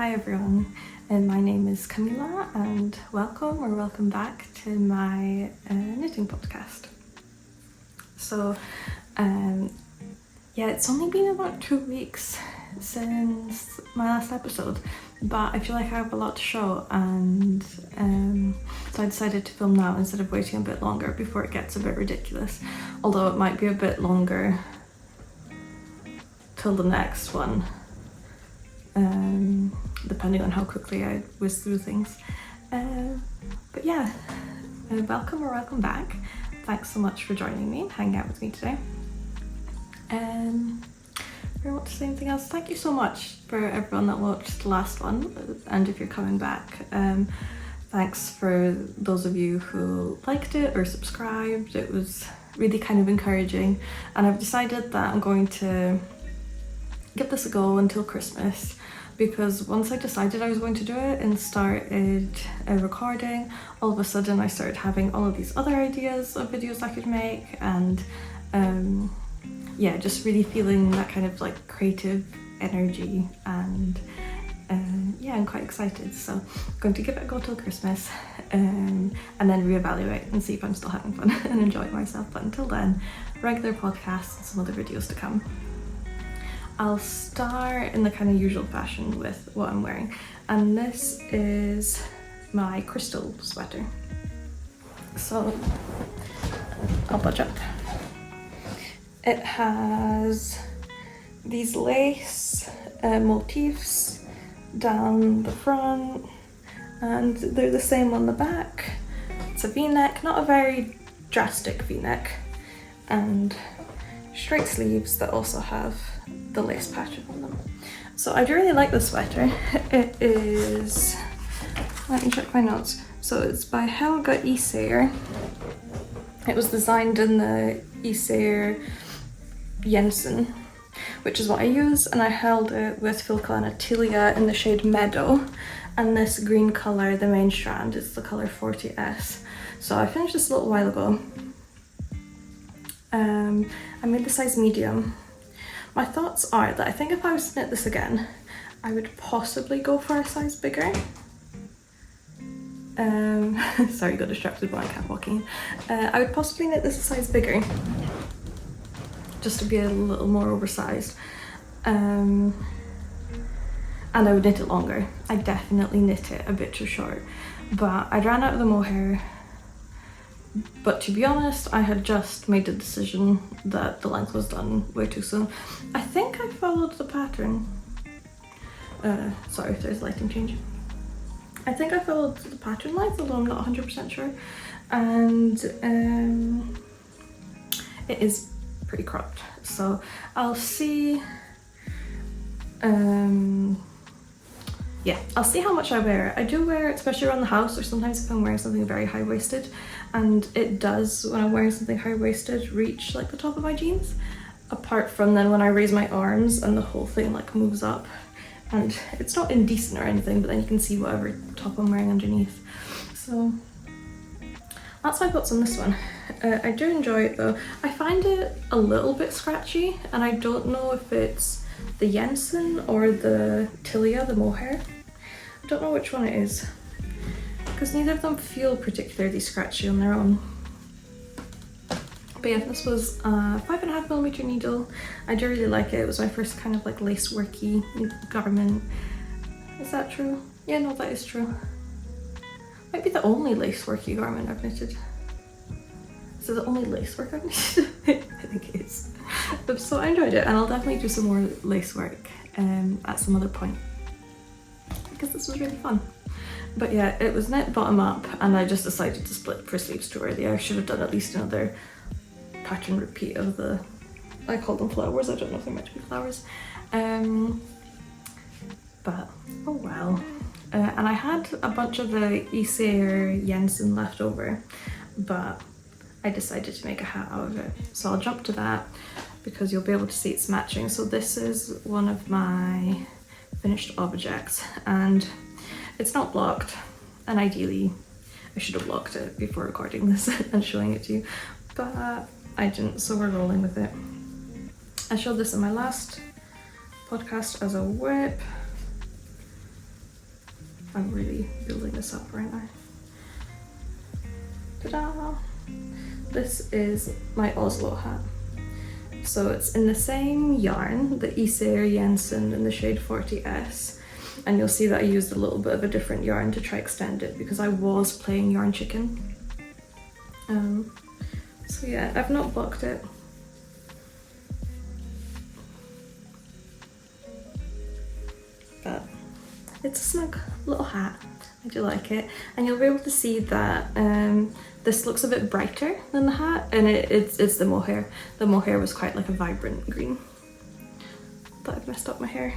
Hi everyone, and my name is Camila, and welcome back to my knitting podcast. So, it's only been about 2 weeks since my last episode, but I feel like I have a lot to show, and so I decided to film now instead of waiting a bit longer before it gets a bit ridiculous, although it might be a bit longer till the next one. Depending on how quickly I whiz through things. But yeah, welcome back. Thanks so much for joining me and hanging out with me today. I don't want to say anything else. Thank you so much for everyone that watched the last one, and if you're coming back, thanks for those of you who liked it or subscribed. It was really kind of encouraging, and I've decided that I'm going to give this a go until Christmas, because once I decided I was going to do it and started recording, all of a sudden I started having all of these other ideas of videos I could make, and just really feeling that kind of like creative energy, and I'm quite excited. So I'm going to give it a go till Christmas, and then reevaluate and see if I'm still having fun and enjoying myself. But until then, regular podcasts and some other videos to come. I'll start in the kind of usual fashion with what I'm wearing, and this is my crystal sweater. So I'll budge up. It has these lace motifs down the front, and they're the same on the back. It's a v-neck, not a very drastic v-neck, and straight sleeves that also have the lace pattern on them. So I do really like this sweater. It is, let me check my notes. So it's by Helga Isager. It was designed in the Isager Jensen, which is what I use, and I held it with Filcana Tilia in the shade Meadow, and this green colour, the main strand, is the colour 40S. So I finished this a little while ago. I made the size medium. My thoughts are that I think if I was to knit this again, I would possibly go for a size bigger. Sorry, got distracted by my cat walking. I would possibly knit this a size bigger, just to be a little more oversized. And I would knit it longer. I definitely knit it a bit too short, but I ran out of the mohair. But to be honest, I had just made the decision that the length was done way too soon. I think I followed the pattern. Sorry if there's lighting change. I think I followed the pattern length, although I'm not 100% sure. And it is pretty cropped. So I'll see. I'll see how much I wear it. I do wear it, especially around the house, or sometimes if I'm wearing something very high-waisted, and it does, when I'm wearing something high-waisted, reach like the top of my jeans, apart from then when I raise my arms and the whole thing like moves up, and it's not indecent or anything, but then you can see whatever top I'm wearing underneath. So that's my thoughts on this one. I do enjoy it though. I find it a little bit scratchy, and I don't know if it's the Jensen or the Tilia, the mohair. I don't know which one it is, because neither of them feel particularly scratchy on their own. But yeah, this was a 5.5mm needle. I do really like it. It was my first kind of like lace worky garment. Is that true? Yeah, no, that is true. Might be the only lace worky garment I've knitted. Is it the only lace work I've knitted? I think it is. So I enjoyed it, and I'll definitely do some more lace work at some other point, because this was really fun. But yeah, it was knit bottom up, and I just decided to split for sleeves too early. I should have done at least another pattern repeat of the, I call them flowers, I don't know if they're meant to be flowers. But oh well. And I had a bunch of the Isager Jensen left over, but I decided to make a hat out of it. So I'll jump to that, because you'll be able to see it's matching. So this is one of my finished objects, and it's not blocked, and ideally I should have blocked it before recording this and showing it to you, but I didn't, so we're rolling with it. I showed this in my last podcast as a whip. I'm really building this up right now. Ta-da! This is my Oslo hat. So it's in the same yarn, the Isager Jensen in the shade 40S. And you'll see that I used a little bit of a different yarn to try extend it because I was playing Yarn Chicken. So yeah, I've not blocked it. But it's a snug little hat. I do like it. And you'll be able to see that this looks a bit brighter than the hat, and it's the mohair. The mohair was quite like a vibrant green. Thought I'd messed up my hair.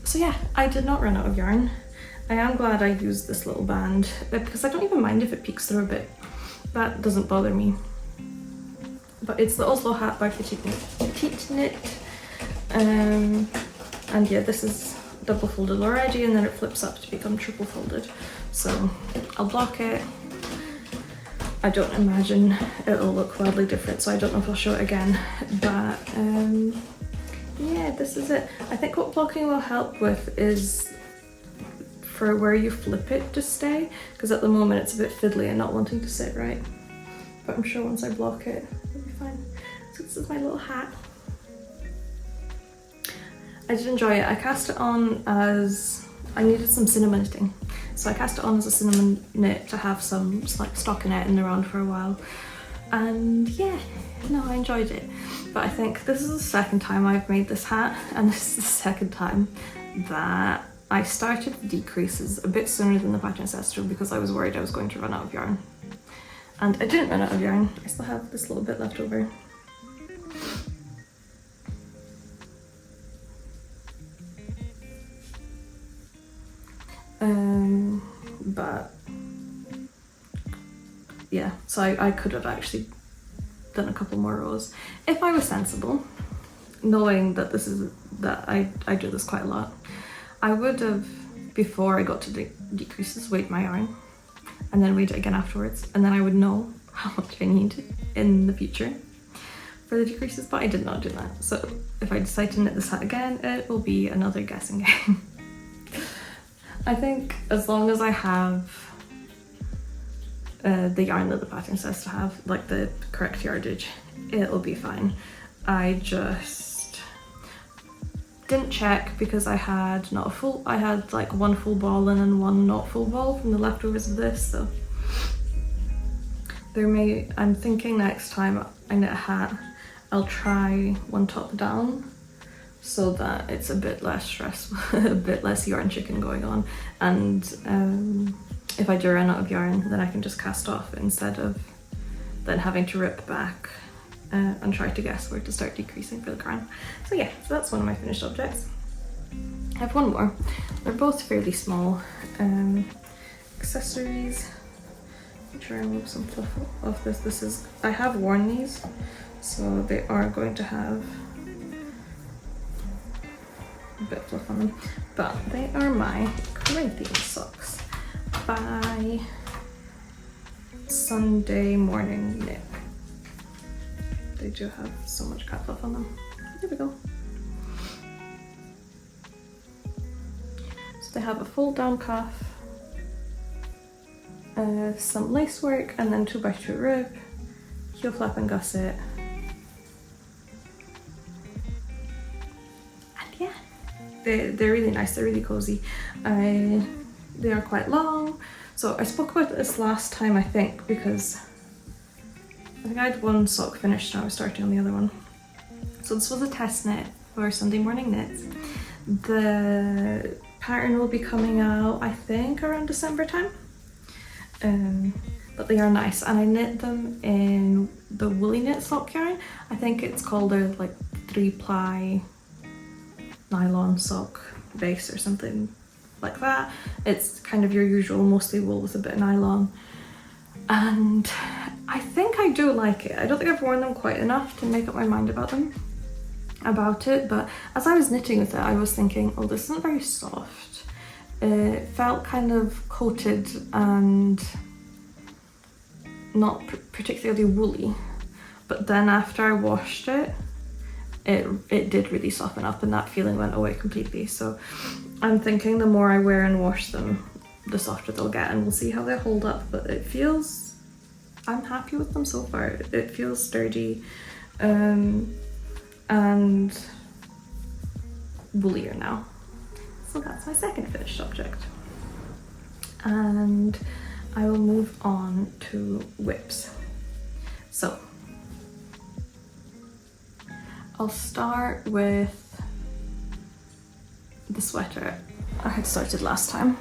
So yeah, I did not run out of yarn. I am glad I used this little band because I don't even mind if it peeks through a bit. That doesn't bother me. But it's the Oslo hat by PetiteKnit. And yeah, this is double folded already, and then it flips up to become triple folded. So I'll block it. I don't imagine it'll look wildly different, so I don't know if I'll show it again. But yeah, this is it. I think what blocking will help with is for where you flip it to stay, because at the moment it's a bit fiddly and not wanting to sit right. But I'm sure once I block it, it'll be fine. So this is my little hat. I did enjoy it. I cast it on as I needed some cinnamon knitting. So I cast it on as a cinnamon knit to have some like stockinette around for a while. And yeah, no, I enjoyed it. But I think this is the second time I've made this hat, and this is the second time that I started the decreases a bit sooner than the pattern ancestral because I was worried I was going to run out of yarn. And I didn't run out of yarn. I still have this little bit left over. But yeah, so I could have actually done a couple more rows if I was sensible, knowing that I do this quite a lot. I would have, before I got to the decreases, weighed my yarn and then weighed it again afterwards, and then I would know how much I need in the future for the decreases, but I did not do that. So if I decide to knit this hat again, it will be another guessing game. I think as long as I have the yarn that the pattern says to have, like the correct yardage, it'll be fine. I just didn't check because I had like one full ball and then one not full ball from the leftovers of this, so I'm thinking next time I knit a hat, I'll try one top down so that it's a bit less stressful, a bit less yarn chicken going on, and if I do run out of yarn, then I can just cast off instead of then having to rip back and try to guess where to start decreasing for the crown. So yeah, so that's one of my finished objects. I have one more. They're both fairly small. Accessories. I'll try and remove some fluff off this. I have worn these, so they are going to have a bit of fluff on them, but they are my Corinthian socks by Sunday Morning Knit. They do have so much cat fluff on them. There we go. So they have a fold down cuff, some lace work, and then 2x2 rib, heel flap and gusset. And yeah, they're really nice, they're really cozy. They are quite long. So I spoke about this last time, I think, because I think I had one sock finished and I was starting on the other one. So this was a test knit for Sunday Morning Knits. The pattern will be coming out, I think, around December time. But they are nice, and I knit them in the Woolyknit sock yarn. I think it's called a like 3-ply nylon sock base or something like that. It's kind of your usual, mostly wool with a bit of nylon. And I think I do like it. I don't think I've worn them quite enough to make up my mind about it, but as I was knitting with it, I was thinking, oh, this isn't very soft. It felt kind of coated and not particularly woolly. But then after I washed it, it did really soften up and that feeling went away completely. So I'm thinking the more I wear and wash them, the softer they'll get, and we'll see how they hold up. But it feels, I'm happy with them so far. It feels sturdy and woolier now. So that's my second finished object. And I will move on to whips. So I'll start with the sweater I had started last time.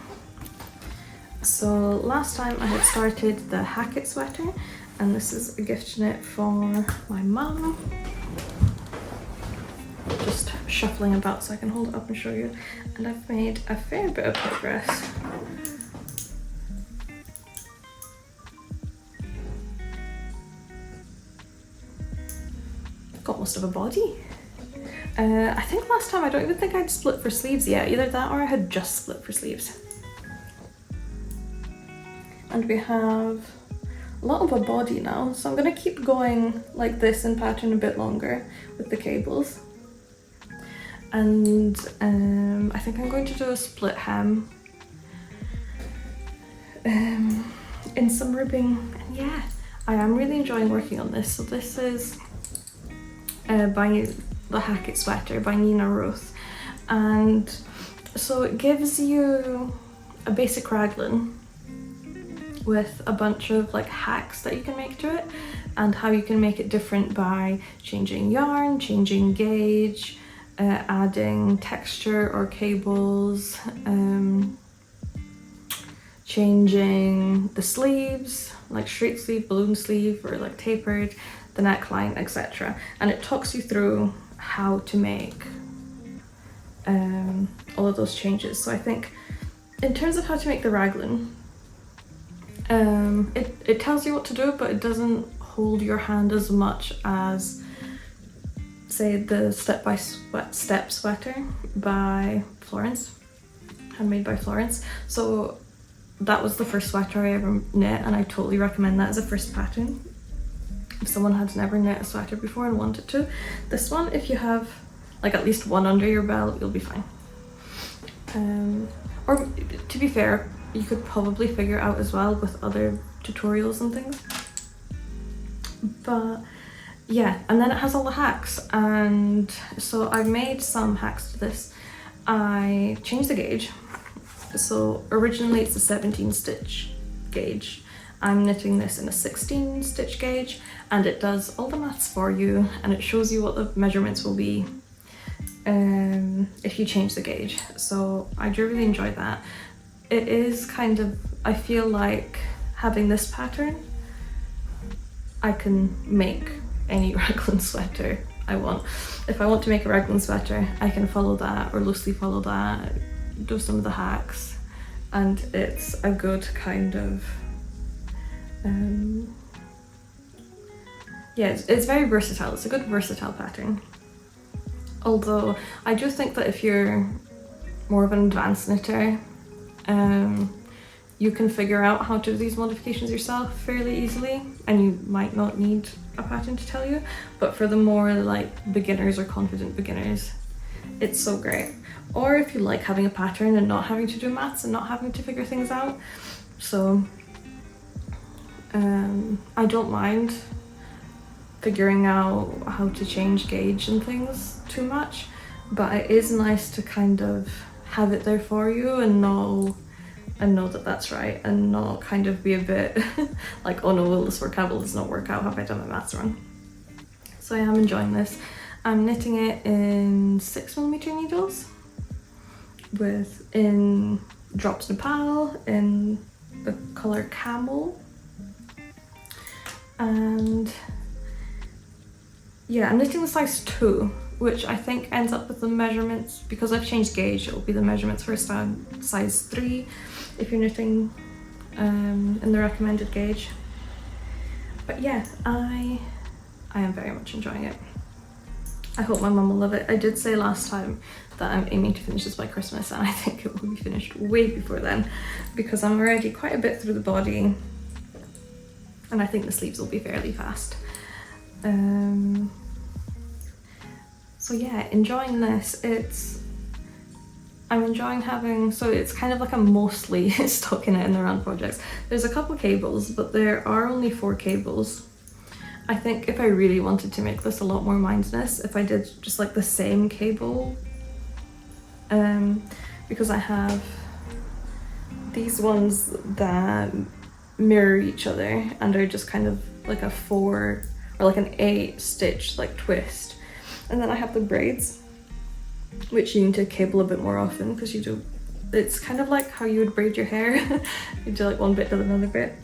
So last time I had started the Hackett sweater, and this is a gift knit for my mum. Just shuffling about so I can hold it up and show you. And I've made a fair bit of progress. Got most of a body. I think last time I don't even think I'd split for sleeves yet. Either that or I had just split for sleeves. And we have a lot of a body now, so I'm going to keep going like this in pattern a bit longer with the cables. And I think I'm going to do a split hem in some ribbing. And yeah, I am really enjoying working on this. So this is by the Hackett sweater by RilleRuth, and so it gives you a basic raglan with a bunch of like hacks that you can make to it, and how you can make it different by changing yarn, changing gauge, adding texture or cables, changing the sleeves, like straight sleeve, balloon sleeve, or like tapered, the neckline, etc. And it talks you through how to make all of those changes. So I think in terms of how to make the raglan, it tells you what to do, but it doesn't hold your hand as much as, say, the step sweater by Florence, handmade by Florence. So that was the first sweater I ever knit, and I totally recommend that as a first pattern if someone has never knit a sweater before and wanted to. This one, if you have like at least one under your belt, you'll be fine. Or to be fair, you could probably figure out as well with other tutorials and things. But yeah, and then it has all the hacks, and so I've made some hacks to this. I changed the gauge. So originally it's a 17 stitch gauge. I'm knitting this in a 16 stitch gauge, and it does all the maths for you, and it shows you what the measurements will be if you change the gauge. So I do really enjoy that. It is kind of, I feel like having this pattern, I can make any raglan sweater I want. If I want to make a raglan sweater, I can follow that or loosely follow that, do some of the hacks, and it's a good kind of yeah, it's very versatile. It's a good versatile pattern. Although I do think that if you're more of an advanced knitter, you can figure out how to do these modifications yourself fairly easily, and you might not need a pattern to tell you. But for the more like beginners or confident beginners, it's so great. Or if you like having a pattern and not having to do maths and not having to figure things out. So I don't mind figuring out how to change gauge and things too much, but it is nice to kind of have it there for you and know that that's right, and not kind of be a bit like, oh no, will this work out, will this not work out, have I done my maths wrong? So I am enjoying this. I'm knitting it in 6mm needles in Drops Nepal in the colour Camel, and yeah, I'm knitting the size 2, which I think ends up with the measurements, because I've changed gauge, it'll be the measurements for a size 3 if you're knitting in the recommended gauge. But yeah, I am very much enjoying it. I hope my mum will love it. I did say last time that I'm aiming to finish this by Christmas, and I think it will be finished way before then, because I'm already quite a bit through the body, and I think the sleeves will be fairly fast. So So yeah, enjoying this. I'm enjoying having, so it's kind of like a mostly stockinette in the round projects. There's a couple cables, but there are only 4 cables. I think if I really wanted to make this a lot more mindless, if I did just like the same cable, because I have these ones that mirror each other and are just kind of like a 4 or like an 8 stitch like twist. And then I have the braids, which you need to cable a bit more often because you do, it's kind of like how you would braid your hair. You do like one bit to another bit.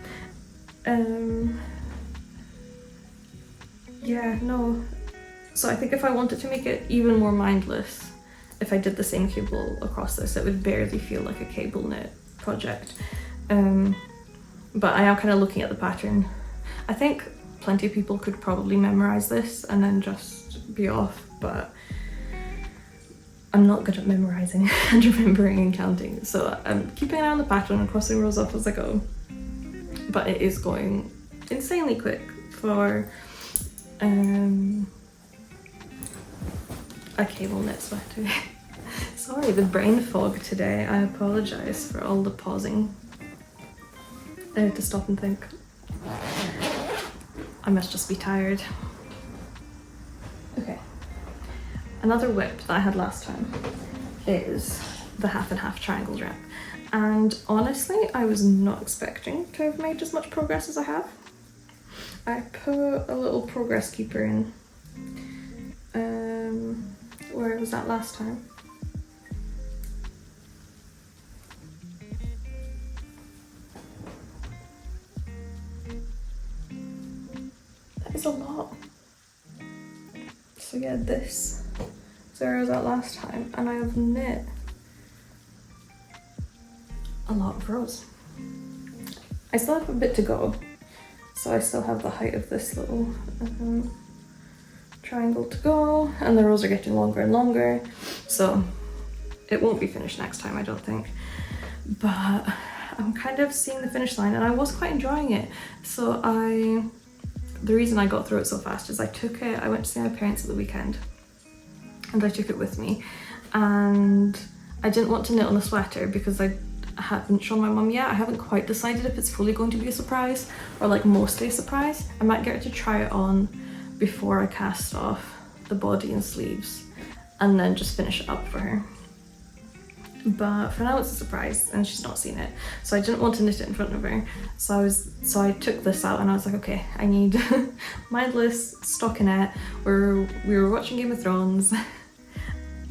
Yeah, no. So I think if I wanted to make it even more mindless, if I did the same cable across this, it would barely feel like a cable knit project. But I am kind of looking at the pattern. I think plenty of people could probably memorize this and then just be off, but I'm not good at memorizing and remembering and counting. So I'm keeping an eye on the pattern and crossing rows off as I go. But it is going insanely quick for a cable knit sweater. Sorry, the brain fog today. I apologise for all the pausing to stop and think. I must just be tired. Okay. Another whip that I had last time is the half and half triangle wrap. And honestly, I was not expecting to have made as much progress as I have. I put a little progress keeper in. Where was that last time? That is a lot. So yeah, this is where I was at last time, and I have knit a lot of rows. I still have a bit to go, so I still have the height of this little triangle to go, and the rows are getting longer and longer, so it won't be finished next time, I don't think. But I'm kind of seeing the finish line, and I was quite enjoying it. So the reason I got through it so fast is I went to see my parents at the weekend, and I took it with me, and I didn't want to knit on the sweater because I haven't shown my mum yet. I haven't quite decided if it's fully going to be a surprise or like mostly a surprise. I might get her to try it on before I cast off the body and sleeves and then just finish it up for her. But for now it's a surprise and she's not seen it. So I didn't want to knit it in front of her. So I took this out and I was like, okay, I need mindless stockinette. We were watching Game of Thrones.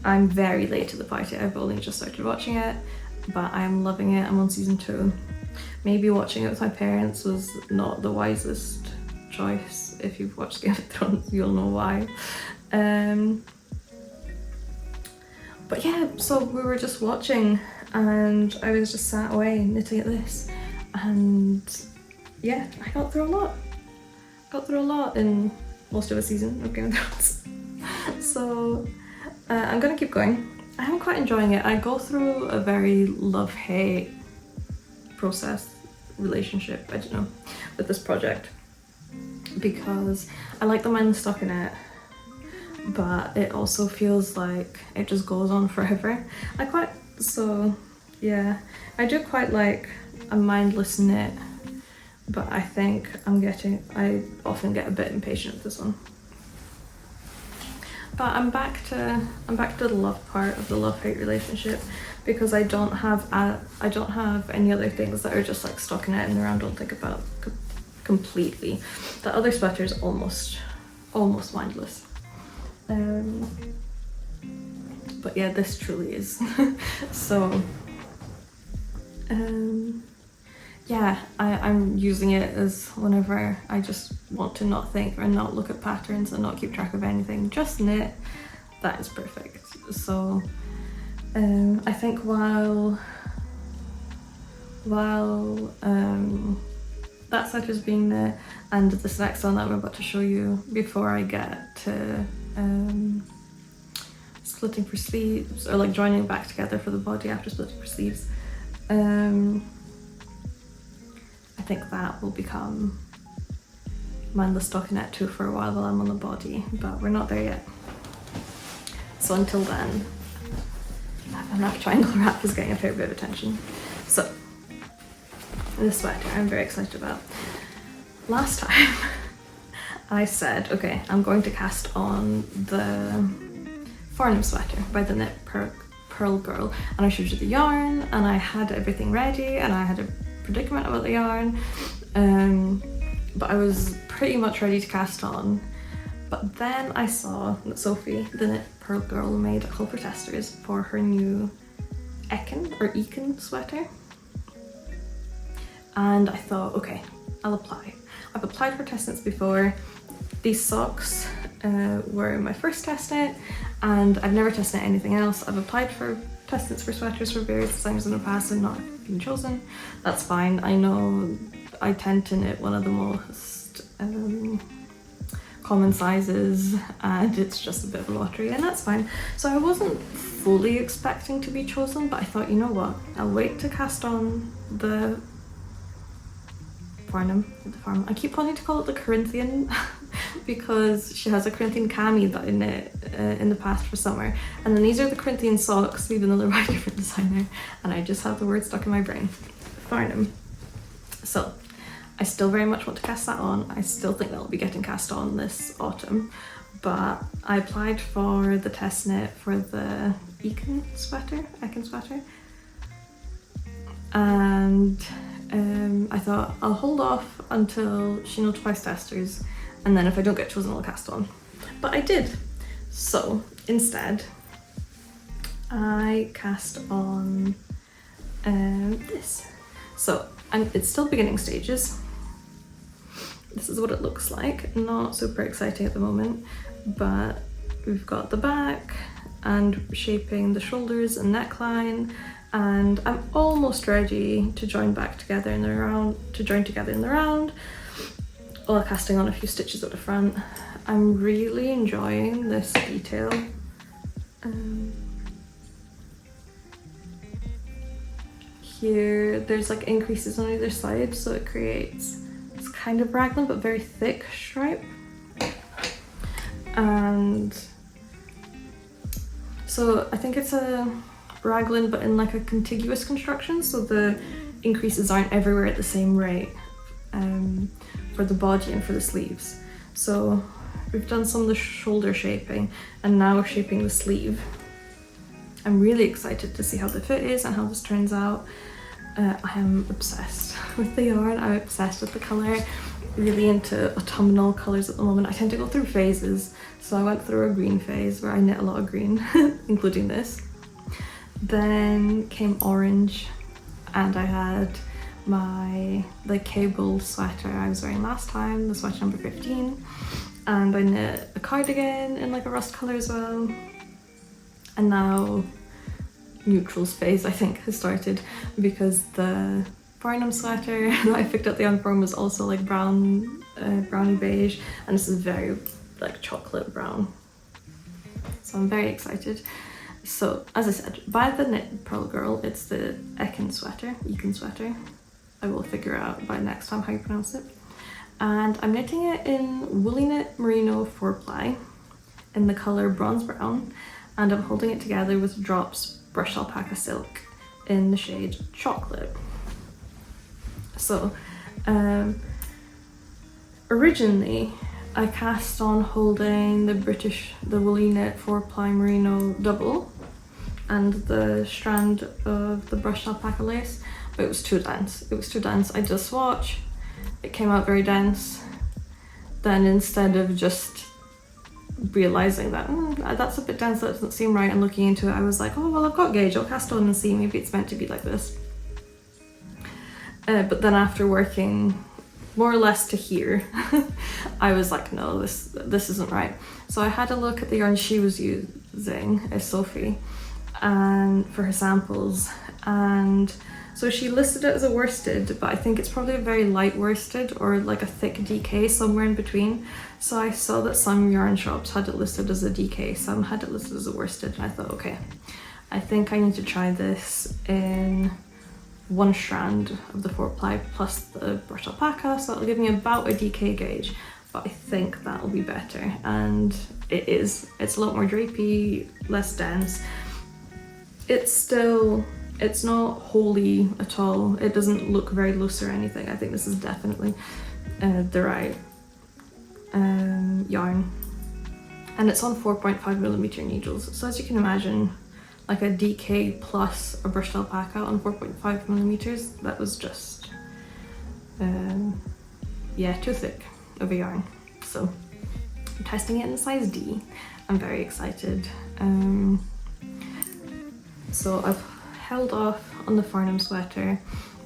I'm very late to the party. I've only just started watching it, but I am loving it. I'm on season 2. Maybe watching it with my parents was not the wisest choice. If you've watched Game of Thrones, you'll know why. But yeah, so we were just watching and I was just sat away knitting at this, and yeah, I got through a lot. Got through a lot in most of a season of Game of Thrones. So I'm gonna keep going. I am quite enjoying it. I go through a very love-hate process, relationship, I don't know, with this project, because I like the mindless stockinette, but it also feels like it just goes on forever. Yeah, I do quite like a mindless knit, but I think I often get a bit impatient with this one. But I'm back to the love part of the love-hate relationship, because I don't have any other things that are just like stockinette in the round. Don't think about completely. The other sweater is almost mindless. But yeah, this truly is. So yeah, I'm using it as whenever I just want to not think or not look at patterns and not keep track of anything, just knit. That is perfect. So I think while that sweater's being knit and this next one that I'm about to show you before I get to splitting for sleeves, or like joining back together for the body after splitting for sleeves, I think that will become mindless stockinette too for a while I'm on the body, but we're not there yet. So until then, enough triangle wrap is getting a fair bit of attention. So, this sweater I'm very excited about. Last time I said, okay, I'm going to cast on the Farnham sweater by the Knit Purl Girl, and I showed you the yarn and I had everything ready and I had a predicament about the yarn, but I was pretty much ready to cast on. But then I saw that Sophie, the Knit Purl Girl, made a haul for testers for her new Eken sweater. And I thought, okay, I'll apply. I've applied for Testknits before. These socks were my first Testknit, and I've never tested anything else. I've applied for Testknits for sweaters for various designs in the past and not been chosen. That's fine. I know I tend to knit one of the most common sizes, and it's just a bit of a lottery, and that's fine. So I wasn't fully expecting to be chosen, but I thought, you know what, I'll wait to cast on the Farnham. I keep wanting to call it the Corinthian because she has a Corinthian cami that I knit in the past for summer, and then these are the Corinthian socks, even though they're by a different designer, and I just have the word stuck in my brain. Farnham. So I still very much want to cast that on. I still think that'll be getting cast on this autumn, but I applied for the Testknit for the Eken sweater, and I thought I'll hold off until she notifies testers, and then if I don't get chosen I'll cast on. But I did. So instead I cast on this. So, and it's still beginning stages. This is what it looks like. Not super exciting at the moment, but we've got the back and shaping the shoulders and neckline, and I'm almost ready to join together in the round, while casting on a few stitches at the front. I'm really enjoying this detail. Here there's like increases on either side, so it creates this kind of raglan but very thick stripe. And so I think it's a raglan but in like a contiguous construction, so the increases aren't everywhere at the same rate for the body and for the sleeves. So we've done some of the shoulder shaping and now we're shaping the sleeve. I'm really excited to see how the fit is and how this turns out. I am obsessed with the yarn, I'm obsessed with the colour, really into autumnal colours at the moment. I tend to go through phases, so I went through a green phase where I knit a lot of green, including this. Then came orange, and I had the Cable sweater I was wearing last time, the sweater number 15, and I knit a cardigan in like a rust colour as well. And now neutrals phase I think has started, because the Farnham sweater that I picked up the yarn from was also like brown, browny beige, and this is very like chocolate brown. So I'm very excited. So as I said, by the Knit Purl Girl, it's the Eken sweater. I will figure out by next time how you pronounce it. And I'm knitting it in Woolyknit Merino 4-ply in the colour bronze brown, and I'm holding it together with Drops Brushed Alpaca Silk in the shade Chocolate. So originally I cast on holding the Woolyknit 4-ply Merino double and the strand of the brushed alpaca lace, but it was too dense. I did a swatch, it came out very dense. Then instead of just realising that that's a bit dense, that doesn't seem right, and looking into it, I was like, oh well, I've got gauge, I'll cast on and see, maybe it's meant to be like this. But then after working more or less to here, I was like, no, this isn't right. So I had a look at the yarn she was using, Sophie, and for her samples, and so she listed it as a worsted, but I think it's probably a very light worsted or like a thick DK, somewhere in between. So I saw that some yarn shops had it listed as a DK, some had it listed as a worsted, and I thought, okay, I think I need to try this in one strand of the 4-ply plus the brushed alpaca, so that'll give me about a DK gauge, but I think that'll be better. And it is. It's a lot more drapey, less dense. It's not holey at all. It doesn't look very loose or anything. I think this is definitely the right yarn. And it's on 4.5mm needles. So as you can imagine, like a DK plus a brushed alpaca on 4.5mm, that was just, yeah, too thick of a yarn. So I'm testing it in size D. I'm very excited. So I've held off on the Farnham sweater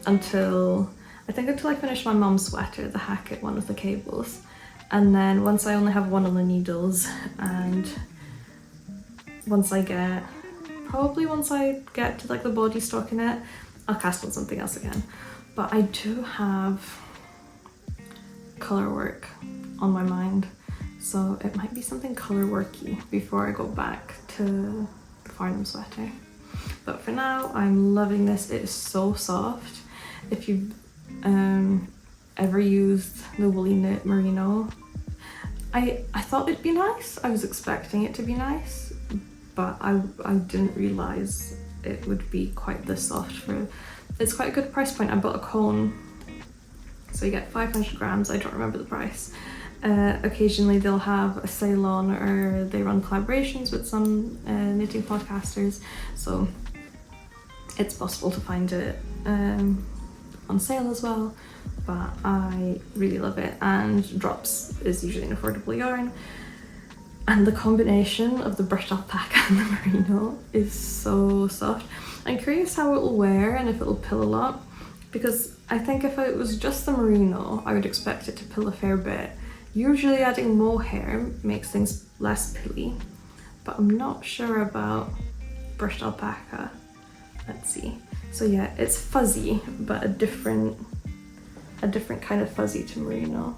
until I finish my mum's sweater, the Hackett one with the cables. And then once I only have one on the needles, and once I get to like the body stockinette, I'll cast on something else again. But I do have colour work on my mind, so it might be something colour worky before I go back to the Farnham sweater. But for now, I'm loving this. It is so soft. If you've ever used the Woolyknit Merino, I thought it'd be nice. I was expecting it to be nice, but I didn't realise it would be quite this soft. It's quite a good price point. I bought a cone, so you get 500 grams. I don't remember the price. Occasionally they'll have a sale on, or they run collaborations with some knitting podcasters, so it's possible to find it on sale as well. But I really love it, and Drops is usually an affordable yarn, and the combination of the brushed alpaca and the merino is so soft. I'm curious how it will wear and if it will pill a lot, because I think if it was just the merino I would expect it to pill a fair bit. Usually adding mohair makes things less pilly, but I'm not sure about brushed alpaca. Let's see. So yeah, it's fuzzy, but a different kind of fuzzy to merino.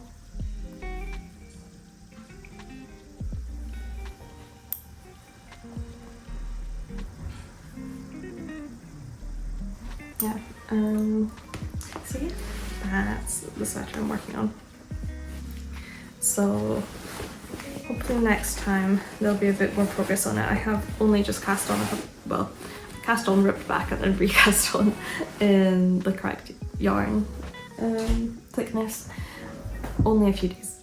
Yeah, so yeah, that's the sweater I'm working on. So hopefully next time there'll be a bit more progress on it. I have only just cast on, cast on, ripped back, and then recast on in the correct yarn thickness only a few days.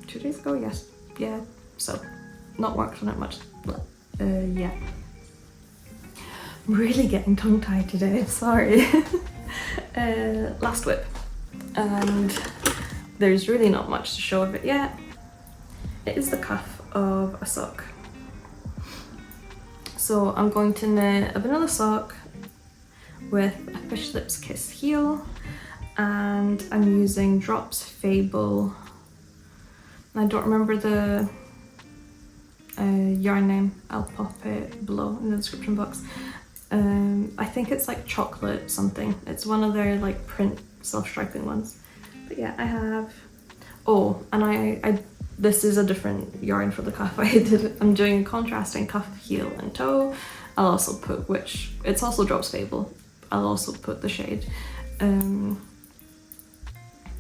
2 days ago, yes. Yeah, so not worked on it much, but yeah. I'm really getting tongue-tied today, sorry. Last whip, and there's really not much to show of it yet. It is the cuff of a sock. So I'm going to knit a vanilla sock with a Fish Lips Kiss heel, and I'm using Drops Fabel. I don't remember the yarn name. I'll pop it below in the description box. I think it's like chocolate something. It's one of their like print self-striping ones. But yeah, I have, oh, and I this is a different yarn for the cuff. I'm doing a contrasting cuff, heel and toe. I'll also put, which it's also Drops Fable. I'll also put the shade in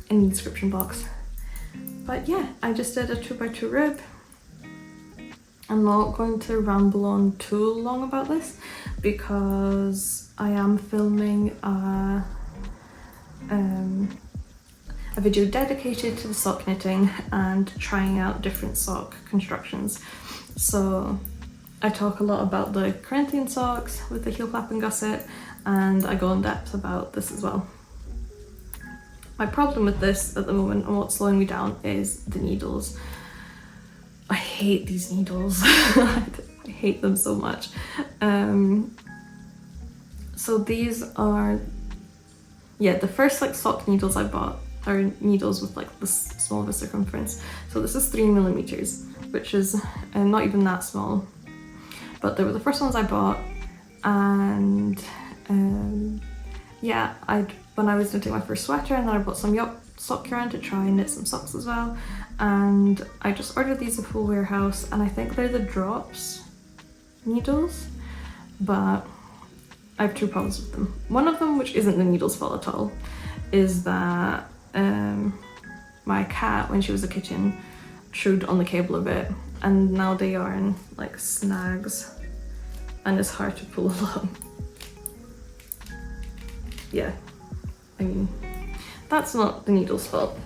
the description box. But yeah, I just did a 2x2 rib. I'm not going to ramble on too long about this because I am filming a video dedicated to the sock knitting and trying out different sock constructions. So I talk a lot about the Corinthian socks with the heel flap and gusset, and I go in depth about this as well. My problem with this at the moment and what's slowing me down is the needles. I hate these needles. I hate them so much. So these are, yeah, the first like sock needles I bought are needles with like this small of a circumference. So this is 3mm, which is not even that small. But they were the first ones I bought, and yeah, when I was knitting my first sweater, and then I bought some sock yarn to try and knit some socks as well. And I just ordered these at Full Warehouse, and I think they're the Drops needles, but I have two problems with them. One of them, which isn't the needle's fault at all, is that my cat, when she was a kitten, chewed on the cable a bit, and now the yarn like snags and it's hard to pull along. Yeah, I mean, that's not the needle's fault.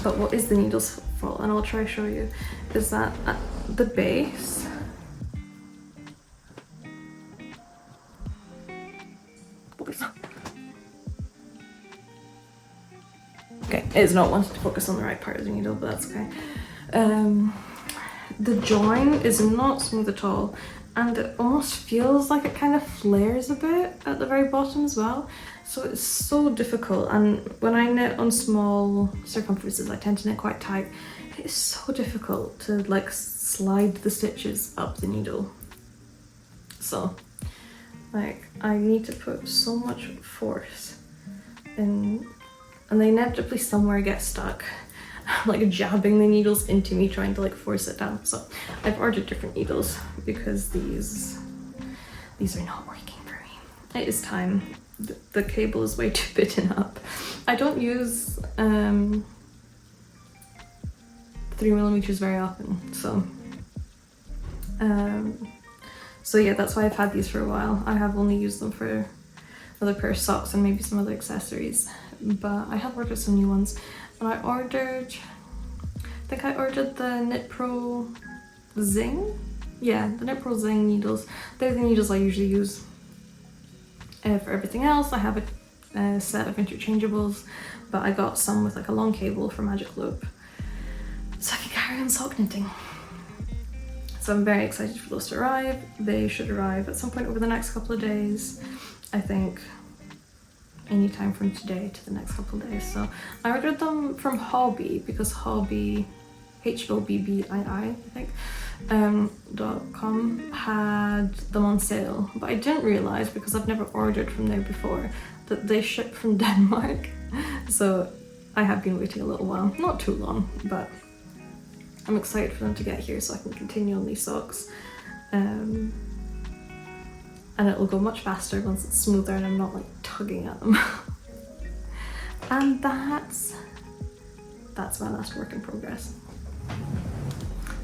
But what is the needle's fault, and I'll try to show you, is that at the base, okay, it's not wanting to focus on the right part of the needle, but that's okay. The join is not smooth at all, and it almost feels like it kind of flares a bit at the very bottom as well. So it's so difficult, and when I knit on small circumferences I tend to knit quite tight. It's so difficult to like slide the stitches up the needle. So like I need to put so much force in, and they inevitably somewhere get stuck. Like jabbing the needles into me, trying to like force it down. So I've ordered different needles because these are not working for me. It is time. The cable is way too bitten up. I don't use 3mm very often, so yeah, that's why I've had these for a while. I have only used them for another pair of socks and maybe some other accessories, but I have ordered some new ones. And I think I ordered the Knit Pro Zing? Yeah, the Knit Pro Zing needles. They're the needles I usually use. For everything else, I have a set of interchangeables, but I got some with like a long cable for Magic Loop, so I can carry on sock knitting. So I'm very excited for those to arrive. They should arrive at some point over the next couple of days. I think anytime from today to the next couple of days. So I ordered them from Hobby, because Hobby, HOBBII, I think, .com had them on sale, but I didn't realise, because I've never ordered from there before, that they ship from Denmark. So I have been waiting a little while, not too long, but I'm excited for them to get here so I can continue on these socks. And it'll go much faster once it's smoother and I'm not like tugging at them. And that's my last work in progress.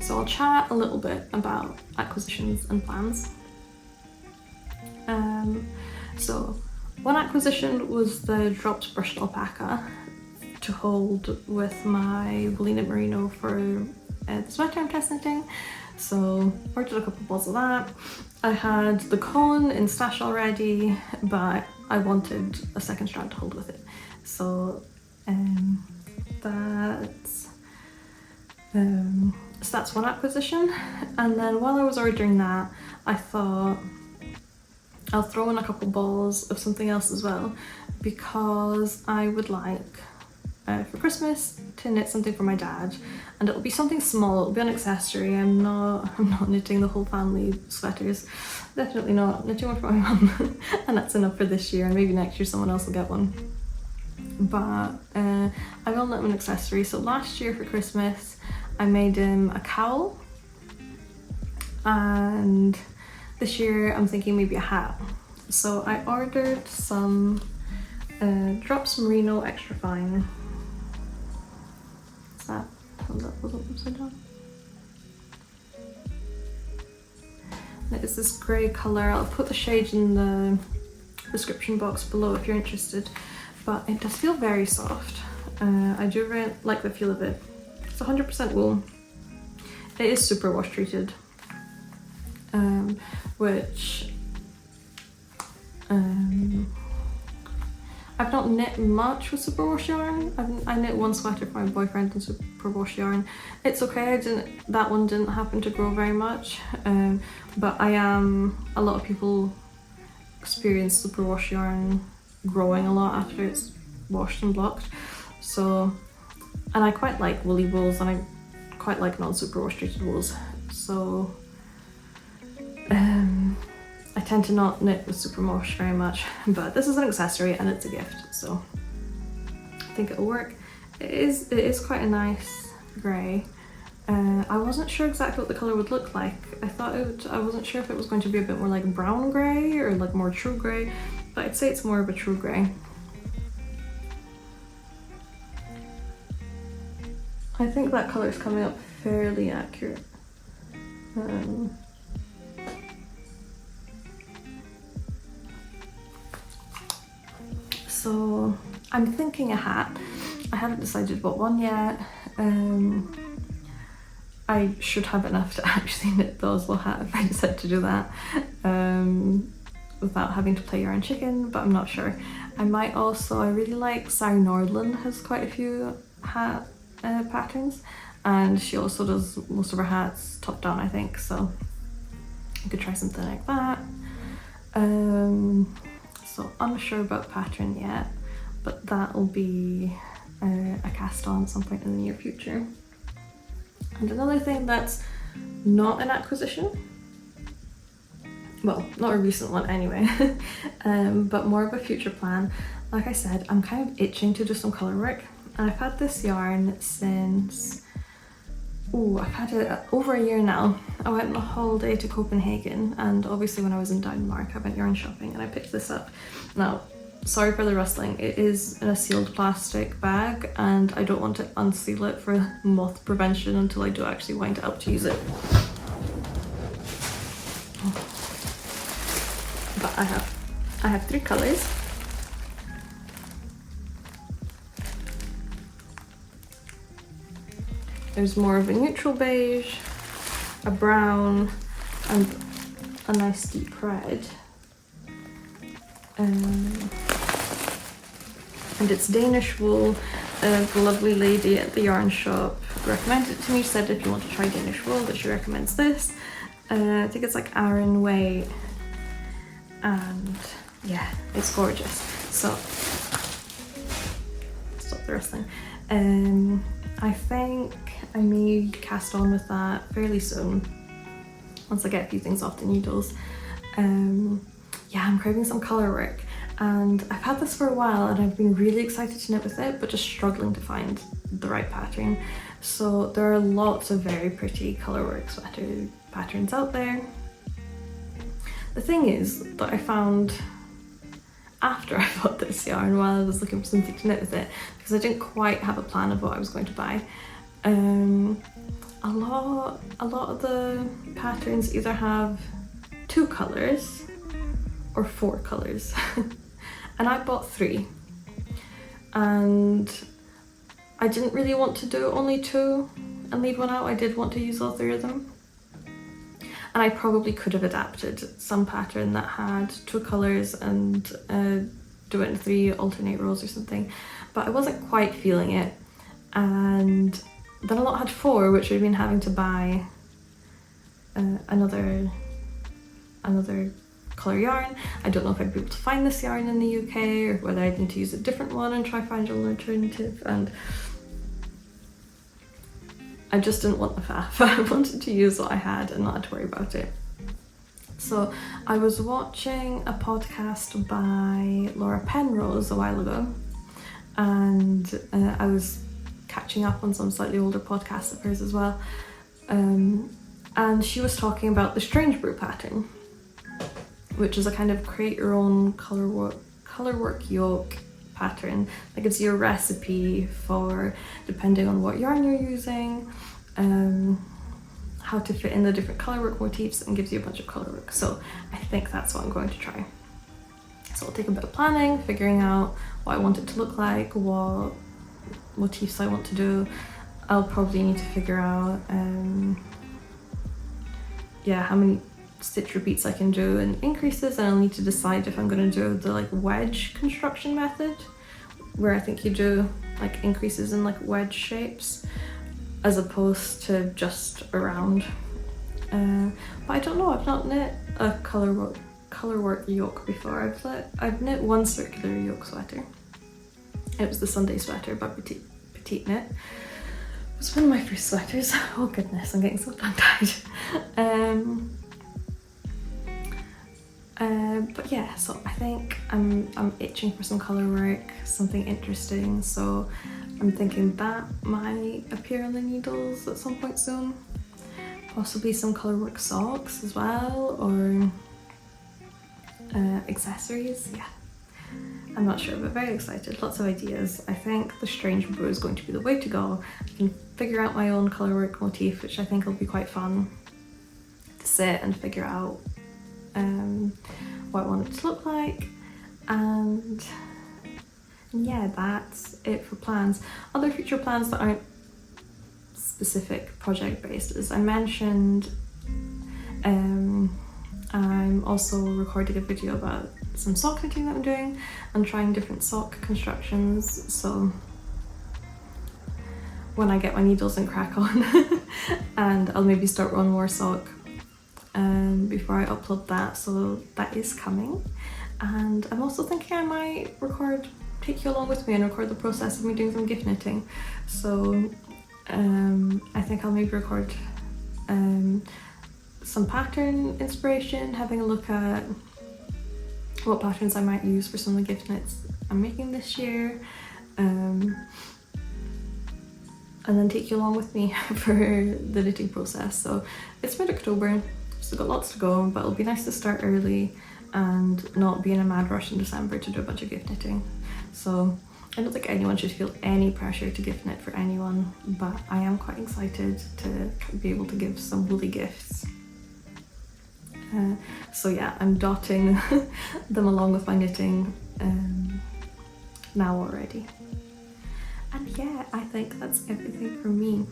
So I'll chat a little bit about acquisitions and plans. So one acquisition was the dropped brushed alpaca to hold with my Woolyknit Merino for the sweater I'm test knitting. So ordered a couple balls of that. I had the cone in stash already, but I wanted a second strand to hold with it. So that's one acquisition. And then while I was ordering that, I thought I'll throw in a couple balls of something else as well, because I would like for Christmas to knit something for my dad, and it'll be something small. It'll be an accessory. I'm not knitting the whole family sweaters. Definitely not knitting one for my mum. And that's enough for this year, and maybe next year someone else will get one. But I will knit an accessory. So last year for Christmas I made him a cowl, and this year I'm thinking maybe a hat. So I ordered some drops Merino extra fine. What's that? Was that upside down? It's this grey colour. I'll put the shade in the description box below if you're interested, but it does feel very soft. I do really like the feel of it. It's 100% wool. It is super wash treated, which I've not knit much with superwash yarn. I knit one sweater for my boyfriend in superwash yarn. It's okay, that one didn't happen to grow very much, but a lot of people experience superwash yarn growing a lot after it's washed and blocked. So, and I quite like woolly wools, and I quite like non-superwash treated wools. So I tend to not knit with superwash very much, but this is an accessory and it's a gift, so I think it'll work. It is quite a nice grey. I wasn't sure exactly what the colour would look like. I wasn't sure if it was going to be a bit more like brown grey or like more true grey, but I'd say it's more of a true grey. I think that colour is coming up fairly accurate. So I'm thinking a hat. I haven't decided what one yet. I should have enough to actually knit the Oslo hat if I decide to do that, without having to play yarn chicken, but I'm not sure. I might also, I really like Sari Nordland has quite a few hat patterns, and she also does most of her hats top down, I think, so I could try something like that. So unsure about pattern yet, but that'll be a cast on at some point in the near future. And another thing that's not an acquisition, well, not a recent one anyway, but more of a future plan. Like I said, I'm kind of itching to do some colour work, and I've had this yarn since, I've had it over a year now. I went on a holiday to Copenhagen, and obviously when I was in Denmark I went yarn shopping and I picked this up. Now, sorry for the rustling, it is in a sealed plastic bag and I don't want to unseal it for moth prevention until I do actually wind it up to use it. But I have 3 colours. There's more of a neutral beige, a brown, and a nice deep red. And it's Danish wool. The lovely lady at the yarn shop recommended it to me, said if you want to try Danish wool that she recommends this. I think it's like Aran weight, and yeah, it's gorgeous. So, stop the rustling. I think I may cast on with that fairly soon, once I get a few things off the needles. Yeah, I'm craving some colour work, and I've had this for a while and I've been really excited to knit with it, but just struggling to find the right pattern. So there are lots of very pretty colour work sweater patterns out there. The thing is that I found after I bought this yarn, while I was looking for something to knit with it, because I didn't quite have a plan of what I was going to buy, a lot of the patterns either have 2 colours or 4 colours. And I bought 3, and I didn't really want to do only 2 and leave one out. I did want to use all 3 of them, and I probably could have adapted some pattern that had 2 colours and do it in 3 alternate rows or something, but I wasn't quite feeling it. And then a lot had 4, which would have been having to buy another colour yarn. I don't know if I'd be able to find this yarn in the UK, or whether I'd need to use a different one and try find an alternative, and I just didn't want the faff. I wanted to use what I had and not have to worry about it. So I was watching a podcast by Laura Penrose a while ago, and I was catching up on some slightly older podcasts of hers as well, and she was talking about the Strange Brew pattern, which is a kind of create your own colour work yoke pattern that gives you a recipe for, depending on what yarn you're using, how to fit in the different colour work motifs, and gives you a bunch of colour work. So I think that's what I'm going to try. So it'll take a bit of planning, figuring out what I want it to look like, what motifs I want to do. I'll probably need to figure out how many stitch repeats I can do and increases, and I'll need to decide if I'm going to do the like wedge construction method, where I think you do like increases in like wedge shapes as opposed to just around. But I don't know, I've not knit a colour work yoke before. I've knit one circular yoke sweater. It was the Sunday sweater by PetiteKnit. It was one of my first sweaters. Oh goodness, I'm getting so tongue-tied. But yeah, so I think I'm itching for some colour work, something interesting, so I'm thinking that might appear on the needles at some point soon. Possibly some colour work socks as well, or accessories, yeah. I'm not sure, but very excited, lots of ideas. I think the strange blue is going to be the way to go. I can figure out my own colourwork motif, which I think will be quite fun to sit and figure out what I want it to look like. And yeah, that's it for plans. Other future plans that aren't specific project based, as I mentioned, I'm also recording a video about some sock knitting that I'm doing and trying different sock constructions, so when I get my needles and crack on and I'll maybe start one more sock before I upload that, so that is coming. And I'm also thinking I might take you along with me and record the process of me doing some gift knitting. So I think I'll maybe record some pattern inspiration, having a look at what patterns I might use for some of the gift knits I'm making this year, and then take you along with me for the knitting process. So it's mid-October, so got lots to go, but it'll be nice to start early and not be in a mad rush in December to do a bunch of gift knitting. So I don't think anyone should feel any pressure to gift knit for anyone, but I am quite excited to be able to give some woolly gifts. So yeah, I'm dotting them along with my knitting now already. And yeah, I think that's everything from me.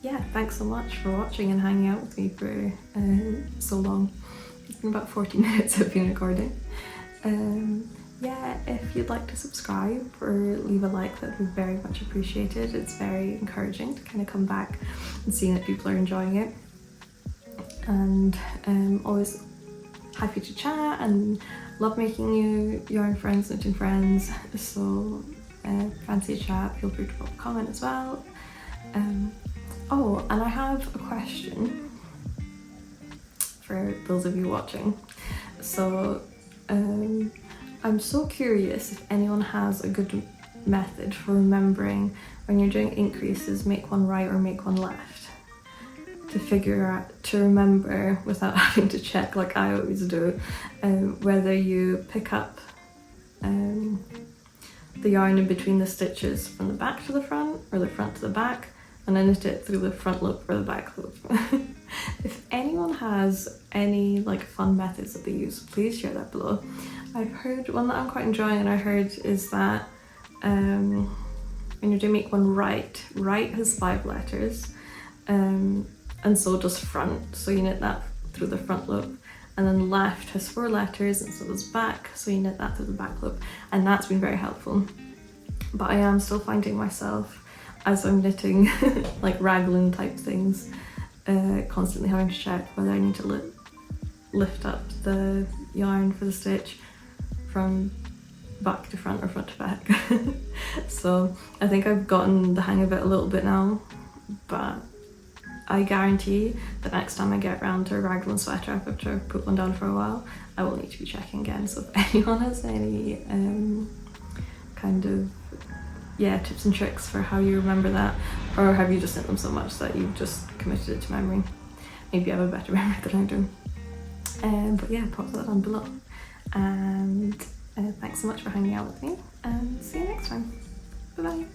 Yeah, thanks so much for watching and hanging out with me for so long. It's been about 40 minutes I've been recording. Yeah, if you'd like to subscribe or leave a like, that would be very much appreciated. It's very encouraging to kind of come back and see that people are enjoying it. And always happy to chat and love making new yarn friends, knitting friends. So fancy a chat, feel free to pop a comment as well. Oh, and I have a question for those of you watching. So I'm so curious if anyone has a good method for remembering when you're doing increases, make one right or make one left. To remember without having to check like I always do, whether you pick up the yarn in between the stitches from the back to the front or the front to the back, and then knit it through the front loop or the back loop. If anyone has any like fun methods that they use, please share that below. I've heard one that I'm quite enjoying, and I heard is that when you're doing make one right has 5 letters, and so does front, so you knit that through the front loop, and then left has 4 letters, and so does back, so you knit that through the back loop, and that's been very helpful. But I am still finding myself, as I'm knitting like raglan type things, constantly having to check whether I need to lift up the yarn for the stitch from back to front or front to back. So I think I've gotten the hang of it a little bit now, but I guarantee the next time I get around to a raglan sweater after I've put one down for a while, I will need to be checking again. So if anyone has any kind of tips and tricks for how you remember that, or have you just knit them so much that you've just committed it to memory? Maybe you have a better memory than I do. But yeah, pop that down below. And thanks so much for hanging out with me, and see you next time. Bye bye.